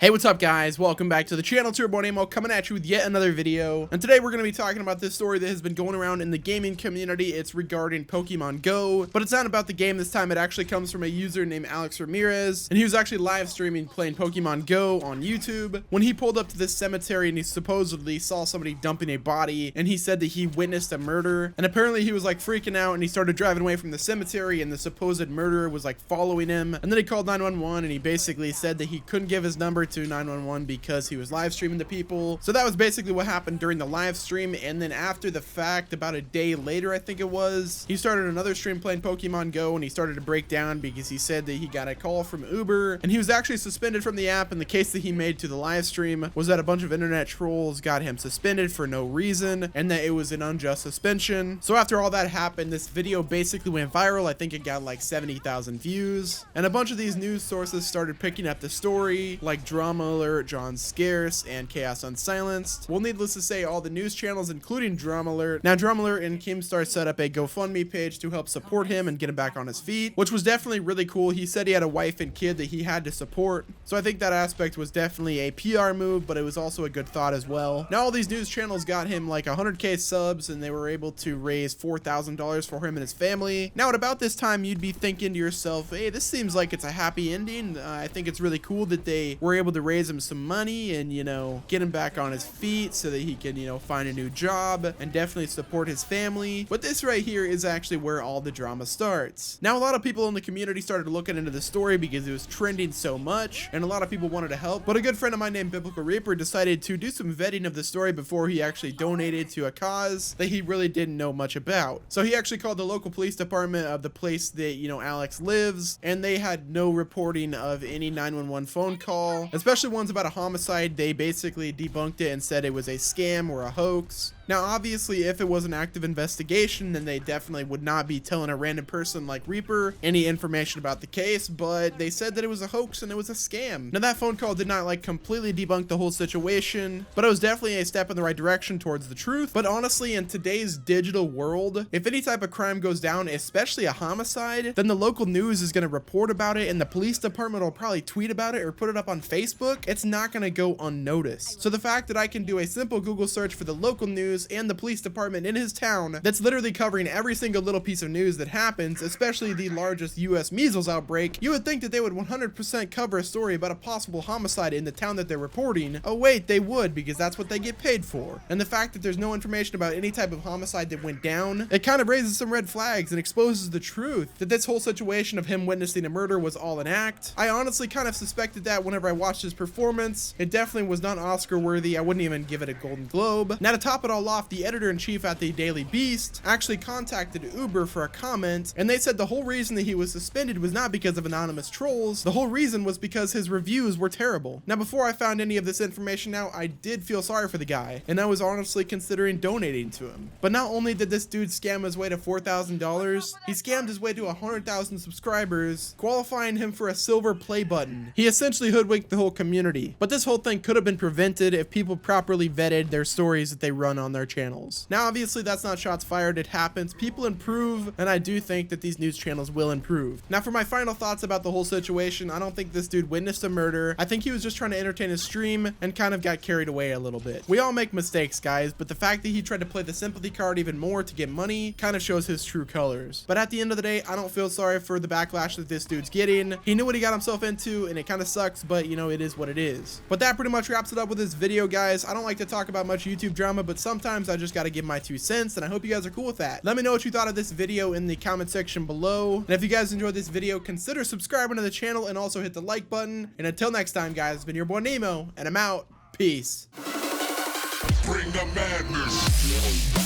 Hey, what's up guys? Welcome back to the channel. Turbo Nemo coming at you with yet another video. And today we're going to be talking about this story that has been going around in the gaming community. It's regarding Pokemon Go, but it's not about the game this time. It actually comes from a user named Alex Ramirez, and he was actually live streaming playing Pokemon Go on YouTube when he pulled up to this cemetery and he supposedly saw somebody dumping a body, and he said that he witnessed a murder, and apparently he was like freaking out and he started driving away from the cemetery, and the supposed murderer was like following him, and then he called 911 and he basically said that he couldn't give his number to 911 because he was live streaming to people. So that was basically what happened during the live stream, and then after the fact, about a day later I think it was, he started another stream playing Pokemon Go, and he started to break down because he said that he got a call from Uber and he was actually suspended from the app, and the case that he made to the live stream was that a bunch of internet trolls got him suspended for no reason and that it was an unjust suspension. So after all that happened, this video basically went viral. I think it got like 70,000 views, and a bunch of these news sources started picking up the story, like Drama Alert, John Scarce, and Chaos Unsilenced. Well, needless to say, all the news channels, including Drama Alert. Now, Drama Alert and Keemstar set up a GoFundMe page to help support him and get him back on his feet, which was definitely really cool. He said he had a wife and kid that he had to support, so I think that aspect was definitely a PR move, but it was also a good thought as well. Now, all these news channels got him like 100k subs, and they were able to raise $4,000 for him and his family. Now, at about this time, you'd be thinking to yourself, hey, this seems like it's a happy ending. I think it's really cool that they were able to raise him some money and, you know, get him back on his feet so that he can, you know, find a new job and definitely support his family. But this right here is actually where all the drama starts. Now, a lot of people in the community started looking into the story because it was trending so much, and a lot of people wanted to help, but a good friend of mine named Biblical Reaper decided to do some vetting of the story before he actually donated to a cause that he really didn't know much about. So he actually called the local police department of the place that, you know, Alex lives, and they had no reporting of any 911 phone call, especially ones about a homicide. They basically debunked it and said it was a scam or a hoax. Now, obviously, if it was an active investigation, then they definitely would not be telling a random person like Reaper any information about the case, but they said that it was a hoax and it was a scam. Now, that phone call did not like completely debunk the whole situation, but it was definitely a step in the right direction towards the truth. But honestly, in today's digital world, if any type of crime goes down, especially a homicide, then the local news is going to report about it, and the police department will probably tweet about it or put it up on Facebook. It's not going to go unnoticed. So the fact that I can do a simple Google search for the local news and the police department in his town that's literally covering every single little piece of news that happens, especially the largest US measles outbreak, you would think that they would 100% cover a story about a possible homicide in the town that they're reporting. Oh wait, they would, because that's what they get paid for. And the fact that there's no information about any type of homicide that went down, it kind of raises some red flags and exposes the truth that this whole situation of him witnessing a murder was all an act. I honestly kind of suspected that whenever I watched his performance. It definitely was not Oscar worthy. I wouldn't even give it a Golden Globe. Now, to top it all off, the editor-in-chief at the Daily Beast actually contacted Uber for a comment, and they said the whole reason that he was suspended was not because of anonymous trolls. The whole reason was because his reviews were terrible. Now, before I found any of this information out, I did feel sorry for the guy, and I was honestly considering donating to him. But not only did this dude scam his way to $4,000, he scammed his way to 100,000 subscribers, qualifying him for a silver play button. He essentially hoodwinked the whole community. But this whole thing could have been prevented if people properly vetted their stories that they run on their channels. Now, obviously, that's not shots fired. It happens. People improve, and I do think that these news channels will improve. Now, for my final thoughts about the whole situation, I don't think this dude witnessed a murder. I think he was just trying to entertain his stream and kind of got carried away a little bit. We all make mistakes, guys, but the fact that he tried to play the sympathy card even more to get money kind of shows his true colors. But at the end of the day, I don't feel sorry for the backlash that this dude's getting. He knew what he got himself into, and it kind of sucks, but you know, it is what it is. But that pretty much wraps it up with this video, guys. I don't like to talk about much YouTube drama, but sometimes I just got to give my 2 cents, and I hope you guys are cool with that. Let me know what you thought of this video in the comment section below, and if you guys enjoyed this video, consider subscribing to the channel and also hit the like button. And until next time, guys, it's been your boy Nemo, and I'm out. Peace. Bring the madness.